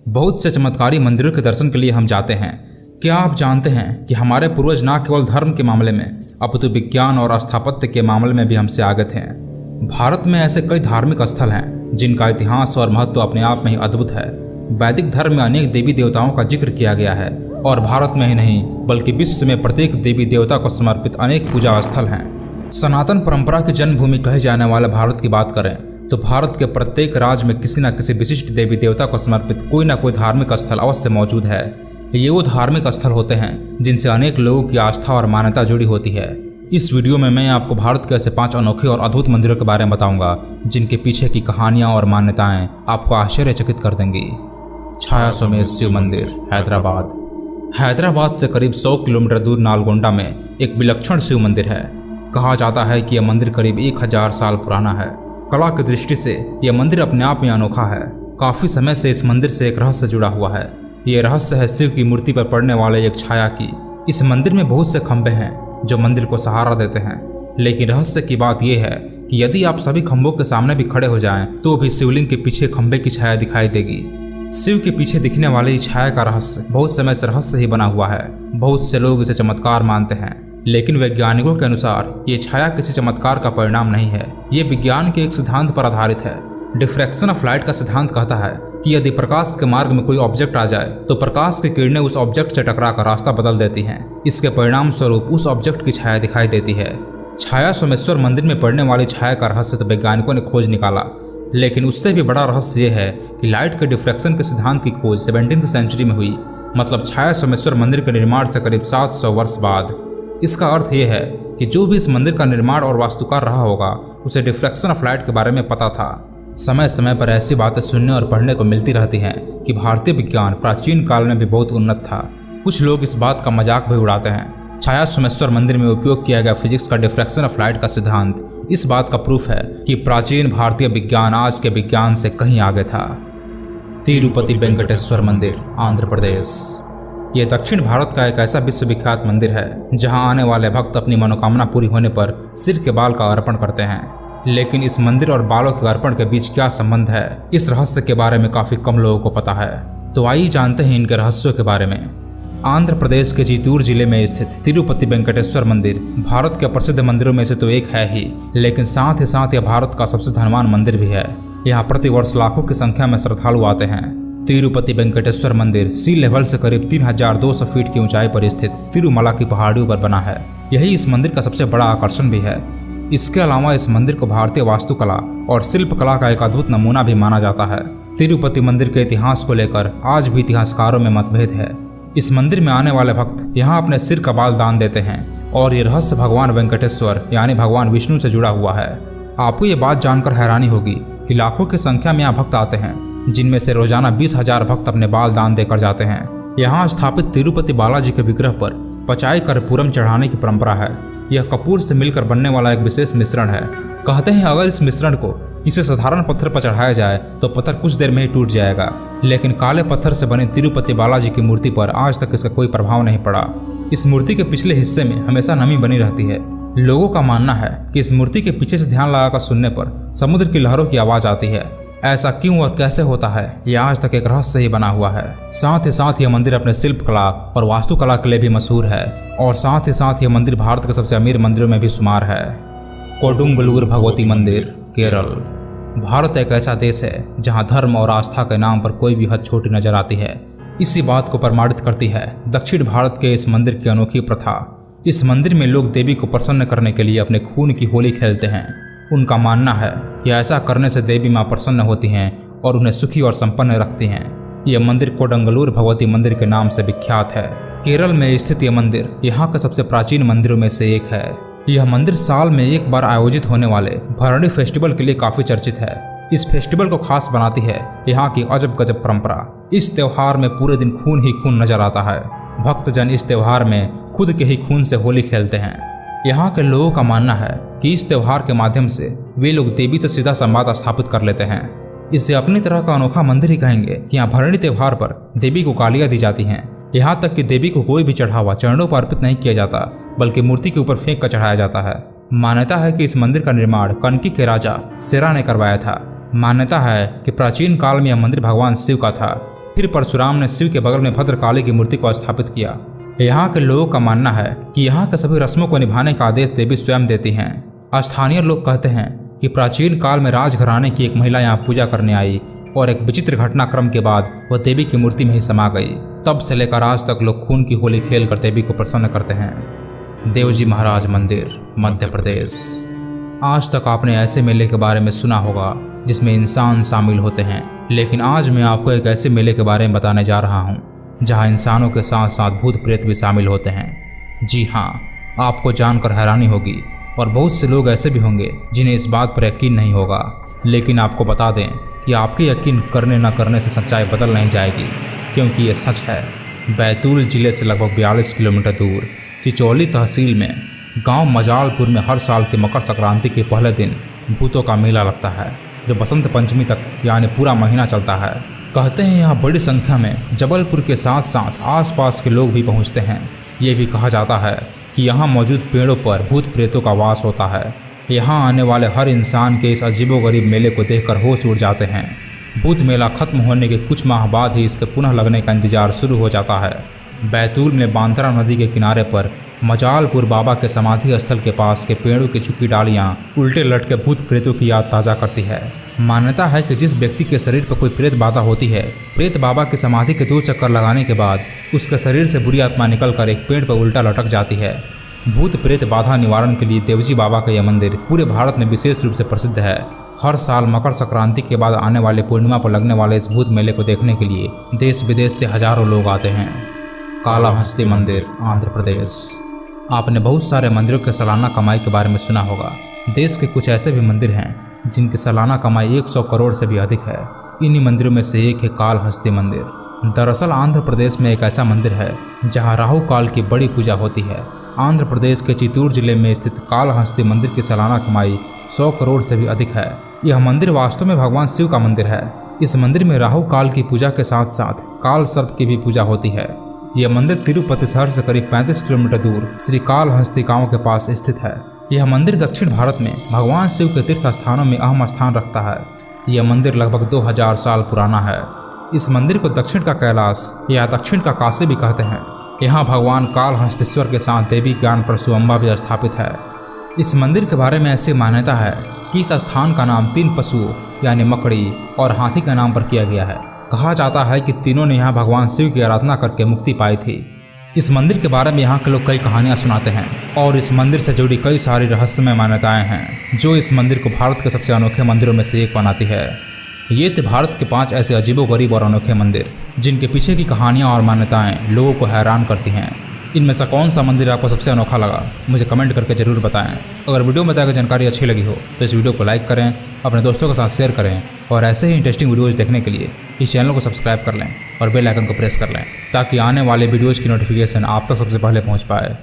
बहुत से चमत्कारी मंदिरों के दर्शन के लिए हम जाते हैं। क्या आप जानते हैं कि हमारे पूर्वज न केवल धर्म के मामले में अपितु विज्ञान और स्थापत्य के मामले में भी हमसे आगे थे। भारत में ऐसे कई धार्मिक स्थल हैं जिनका इतिहास और महत्व अपने आप में ही अद्भुत है। वैदिक धर्म में अनेक देवी देवताओं का जिक्र किया गया है और भारत में ही नहीं बल्कि विश्व में प्रत्येक देवी देवता को समर्पित अनेक पूजा स्थल हैं। सनातन परंपरा की जन्मभूमि कहे जाने वाले भारत की बात करें तो भारत के प्रत्येक राज्य में किसी न किसी विशिष्ट देवी देवता को समर्पित कोई न कोई धार्मिक स्थल अवश्य मौजूद है। ये वो धार्मिक स्थल होते हैं जिनसे अनेक लोगों की आस्था और मान्यता जुड़ी होती है। इस वीडियो में मैं आपको भारत के ऐसे 5 अनोखे और अद्भुत मंदिरों के बारे में बताऊंगा जिनके पीछे की कहानियां और मान्यताएं आपको आश्चर्यचकित कर देंगी। छाया सोमेश शिव मंदिर, हैदराबाद से करीब 100 किलोमीटर दूर नालगोंडा में एक विलक्षण शिव मंदिर है। कहा जाता है कि यह मंदिर करीब 1000 साल पुराना है। कला की दृष्टि से यह मंदिर अपने आप में अनोखा है। काफी समय से इस मंदिर से एक रहस्य जुड़ा हुआ है। ये रहस्य है शिव की मूर्ति पर पड़ने वाले एक छाया की। इस मंदिर में बहुत से खंभे हैं जो मंदिर को सहारा देते हैं, लेकिन रहस्य की बात यह है कि यदि आप सभी खंभों के सामने भी खड़े हो जाएं तो भी शिवलिंग के पीछे खंभे की छाया दिखाई देगी। शिव के पीछे दिखने वाली छाया का रहस्य बहुत समय से रहस्य ही बना हुआ है। बहुत से लोग इसे चमत्कार मानते हैं, लेकिन वैज्ञानिकों के अनुसार ये छाया किसी चमत्कार का परिणाम नहीं है। ये विज्ञान के एक सिद्धांत पर आधारित है। डिफ्रैक्शन ऑफ लाइट का सिद्धांत कहता है कि यदि प्रकाश के मार्ग में कोई ऑब्जेक्ट आ जाए तो प्रकाश की किरणें उस ऑब्जेक्ट से टकराकर रास्ता बदल देती हैं। इसके परिणाम स्वरूप उस ऑब्जेक्ट की छाया दिखाई देती है। छाया सोमेश्वर मंदिर में पड़ने वाली छाया का रहस्य तो वैज्ञानिकों ने खोज निकाला, लेकिन उससे भी बड़ा रहस्य यह है कि लाइट के डिफ्रैक्शन के सिद्धांत की खोज 17वीं सेंचुरी में हुई, मतलब छाया सोमेश्वर मंदिर के निर्माण से करीब 700 वर्ष बाद। इसका अर्थ यह है कि जो भी इस मंदिर का निर्माण और वास्तुकार रहा होगा उसे डिफ्रैक्शन ऑफ लाइट के बारे में पता था। समय समय पर ऐसी बातें सुनने और पढ़ने को मिलती रहती हैं कि भारतीय विज्ञान प्राचीन काल में भी बहुत उन्नत था। कुछ लोग इस बात का मजाक भी उड़ाते हैं। छाया सोमेश्वर मंदिर में उपयोग किया गया फिजिक्स का डिफ्रैक्शन ऑफ लाइट का सिद्धांत इस बात का प्रूफ है कि प्राचीन भारतीय विज्ञान आज के विज्ञान से कहीं आगे था। तिरुपति वेंकटेश्वर मंदिर, आंध्र प्रदेश। ये दक्षिण भारत का एक ऐसा विश्वविख्यात मंदिर है जहां आने वाले भक्त अपनी मनोकामना पूरी होने पर सिर के बाल का अर्पण करते हैं। लेकिन इस मंदिर और बालों के अर्पण के बीच क्या संबंध है, इस रहस्य के बारे में काफी कम लोगों को पता है। तो आइए जानते हैं इनके रहस्यों के बारे में। आंध्र प्रदेश के चित्तूर जिले में स्थित तिरुपति वेंकटेश्वर मंदिर भारत के प्रसिद्ध मंदिरों में से तो एक है ही, लेकिन साथ ही साथ यह भारत का सबसे धनवान मंदिर भी है। यहाँ प्रतिवर्ष लाखों की संख्या में श्रद्धालु आते हैं। तिरुपति वेंकटेश्वर मंदिर सी लेवल से करीब 3200 फीट की ऊंचाई पर स्थित तिरुमला की पहाड़ियों पर बना है। यही इस मंदिर का सबसे बड़ा आकर्षण भी है। इसके अलावा इस मंदिर को भारतीय वास्तुकला और शिल्पकला का एक अद्भुत नमूना भी माना जाता है। तिरुपति मंदिर के इतिहास को लेकर आज भी इतिहासकारों में मतभेद है। इस मंदिर में आने वाले भक्त यहाँ अपने सिर का बाल दान देते हैं और ये रहस्य भगवान वेंकटेश्वर यानी भगवान विष्णु से जुड़ा हुआ है। आपको ये बात जानकर हैरानी होगी कि लाखों की संख्या में यहाँ भक्त आते हैं, जिनमें से रोजाना 20,000 भक्त अपने बाल दान देकर जाते हैं। यहाँ स्थापित तिरुपति बालाजी के विग्रह पर पचाई कर्पूरम चढ़ाने की परंपरा है। यह कपूर से मिलकर बनने वाला एक विशेष मिश्रण है। कहते हैं अगर इस मिश्रण को किसी साधारण पत्थर पर चढ़ाया जाए तो पत्थर कुछ देर में ही टूट जाएगा, लेकिन काले पत्थर से बने तिरुपति बालाजी की मूर्ति पर आज तक इसका कोई प्रभाव नहीं पड़ा। इस मूर्ति के पिछले हिस्से में हमेशा नमी बनी रहती है। लोगों का मानना है कि इस मूर्ति के पीछे से ध्यान लगाकर सुनने पर समुद्र की लहरों की आवाज आती है। ऐसा क्यों और कैसे होता है, यह आज तक एक रहस्य ही बना हुआ है। साथ ही साथ यह मंदिर अपने शिल्पकला और वास्तुकला के लिए भी मशहूर है और साथ ही साथ यह मंदिर भारत के सबसे अमीर मंदिरों में भी शुमार है। कोडुंगलूर भगवती मंदिर, केरल। भारत एक ऐसा देश है जहां धर्म और आस्था के नाम पर कोई भी हद छोटी नजर आती है। इसी बात को प्रमाणित करती है दक्षिण भारत के इस मंदिर की अनोखी प्रथा। इस मंदिर में लोग देवी को प्रसन्न करने के लिए अपने खून की होली खेलते हैं। उनका मानना है कि ऐसा करने से देवी माँ प्रसन्न होती हैं और उन्हें सुखी और संपन्न रखती हैं। यह मंदिर कोडंगलूर भगवती मंदिर के नाम से विख्यात है। केरल में स्थित यह मंदिर यहाँ के सबसे प्राचीन मंदिरों में से एक है। यह मंदिर साल में एक बार आयोजित होने वाले भरणी फेस्टिवल के लिए काफी चर्चित है। इस फेस्टिवल को खास बनाती है यहाँ की अजब गजब परंपरा। इस त्योहार में पूरे दिन खून ही खून नजर आता है। भक्तजन इस त्योहार में खुद के ही खून से होली खेलते हैं। यहाँ के लोगों का मानना है कि इस त्योहार के माध्यम से वे लोग देवी से सीधा संवाद स्थापित कर लेते हैं। इसे अपनी तरह का अनोखा मंदिर ही कहेंगे कि यहाँ भरणी त्योहार पर देवी को गालियाँ दी जाती हैं। यहाँ तक कि देवी को कोई भी चढ़ावा चरणों पर अर्पित नहीं किया जाता, बल्कि मूर्ति के ऊपर फेंक कर चढ़ाया जाता है। मान्यता है कि इस मंदिर का निर्माण कनकी के राजा सेरा ने करवाया था। मान्यता है कि प्राचीन काल में यह मंदिर भगवान शिव का था। फिर परशुराम ने शिव के बगल में भद्रकाली की मूर्ति को स्थापित किया। यहाँ के लोगों का मानना है कि यहाँ के सभी रस्मों को निभाने का आदेश देवी स्वयं देती हैं। स्थानीय लोग कहते हैं कि प्राचीन काल में राजघराने की एक महिला यहाँ पूजा करने आई और एक विचित्र घटनाक्रम के बाद वह देवी की मूर्ति में ही समा गई। तब से लेकर आज तक लोग खून की होली खेलकर देवी को प्रसन्न करते हैं। देवजी महाराज मंदिर, मध्य प्रदेश। आज तक आपने ऐसे मेले के बारे में सुना होगा जिसमें इंसान शामिल होते हैं, लेकिन आज मैं आपको एक ऐसे मेले के बारे में बताने जा रहा हूँ जहाँ इंसानों के साथ साथ भूत प्रेत भी शामिल होते हैं। जी हाँ, आपको जानकर हैरानी होगी और बहुत से लोग ऐसे भी होंगे जिन्हें इस बात पर यकीन नहीं होगा, लेकिन आपको बता दें कि आपके यकीन करने न करने से सच्चाई बदल नहीं जाएगी, क्योंकि ये सच है। बैतूल जिले से लगभग 42 किलोमीटर दूर चिचौली तहसील में गांव मजालपुर में हर साल की मकर संक्रांति के पहले दिन भूतों का मेला लगता है, जो बसंत पंचमी तक यानी पूरा महीना चलता है। कहते हैं यहाँ बड़ी संख्या में जबलपुर के साथ साथ आसपास के लोग भी पहुँचते हैं। ये भी कहा जाता है कि यहाँ मौजूद पेड़ों पर भूत प्रेतों का वास होता है। यहाँ आने वाले हर इंसान के इस अजीबोगरीब मेले को देखकर होश उड़ जाते हैं। भूत मेला खत्म होने के कुछ माह बाद ही इसके पुनः लगने का इंतजार शुरू हो जाता है। बैतूल में बांद्रा नदी के किनारे पर मजालपुर बाबा के समाधि स्थल के पास के पेड़ों की झुकी डालियां उल्टे लटके भूत प्रेतों की याद ताज़ा करती है। मान्यता है कि जिस व्यक्ति के शरीर पर कोई प्रेत बाधा होती है, प्रेत बाबा की समाधि के 2 चक्कर लगाने के बाद उसके शरीर से बुरी आत्मा निकलकर एक पेड़ पर उल्टा लटक जाती है। भूत प्रेत बाधा निवारण के लिए देवजी बाबा का यह मंदिर पूरे भारत में विशेष रूप से प्रसिद्ध है। हर साल मकर संक्रांति के बाद आने वाले पूर्णिमा पर लगने वाले इस भूत मेले को देखने के लिए देश विदेश से हजारों लोग आते हैं। कालाहस्ती मंदिर, आंध्र प्रदेश। आपने बहुत सारे मंदिरों के सालाना कमाई के बारे में सुना होगा। देश के कुछ ऐसे भी मंदिर हैं जिनकी सालाना कमाई 100 करोड़ से भी अधिक है। इन्हीं मंदिरों में से एक है कालहस्ती मंदिर। दरअसल आंध्र प्रदेश में एक ऐसा मंदिर है जहां राहु काल की बड़ी पूजा होती है। आंध्र प्रदेश के चित्तूर जिले में स्थित कालहस्ती मंदिर की सालाना कमाई 100 करोड़ से भी अधिक है। यह मंदिर वास्तव में भगवान शिव का मंदिर है। इस मंदिर में राहु काल की पूजा के साथ साथ काल सर्प की भी पूजा होती है। यह मंदिर तिरुपति शहर से करीब 35 किलोमीटर दूर श्री कालहस्ती गांव के पास स्थित है। यह मंदिर दक्षिण भारत में भगवान शिव के तीर्थ स्थानों में अहम स्थान रखता है। यह मंदिर लगभग 2000 साल पुराना है। इस मंदिर को दक्षिण का कैलाश या दक्षिण का काशी भी कहते हैं। यहाँ भगवान कालहस्तीश्वर के साथ देवी ज्ञान परशुअम्बा भी स्थापित है। इस मंदिर के बारे में ऐसी मान्यता है कि इस स्थान का नाम 3 पशुओं यानी मकड़ी और हाथी के नाम पर किया गया है। कहा जाता है कि तीनों ने यहाँ भगवान शिव की आराधना करके मुक्ति पाई थी। इस मंदिर के बारे में यहाँ के लोग कई कहानियाँ सुनाते हैं और इस मंदिर से जुड़ी कई सारी रहस्यमय मान्यताएं हैं जो इस मंदिर को भारत के सबसे अनोखे मंदिरों में से एक बनाती है। ये थे भारत के 5 ऐसे अजीबोगरीब और अनोखे मंदिर जिनके पीछे की कहानियाँ और मान्यताएं लोगों को हैरान करती हैं। इनमें से कौन सा मंदिर आपको सबसे अनोखा लगा, मुझे कमेंट करके जरूर बताएं। अगर वीडियो में बताई गई जानकारी अच्छी लगी हो तो इस वीडियो को लाइक करें, अपने दोस्तों के साथ शेयर करें और ऐसे ही इंटरेस्टिंग वीडियोज़ देखने के लिए इस चैनल को सब्सक्राइब कर लें और बेल आइकन को प्रेस कर लें ताकि आने वाले वीडियोज़ की नोटिफिकेशन आप तक सबसे पहले पहुँच पाए।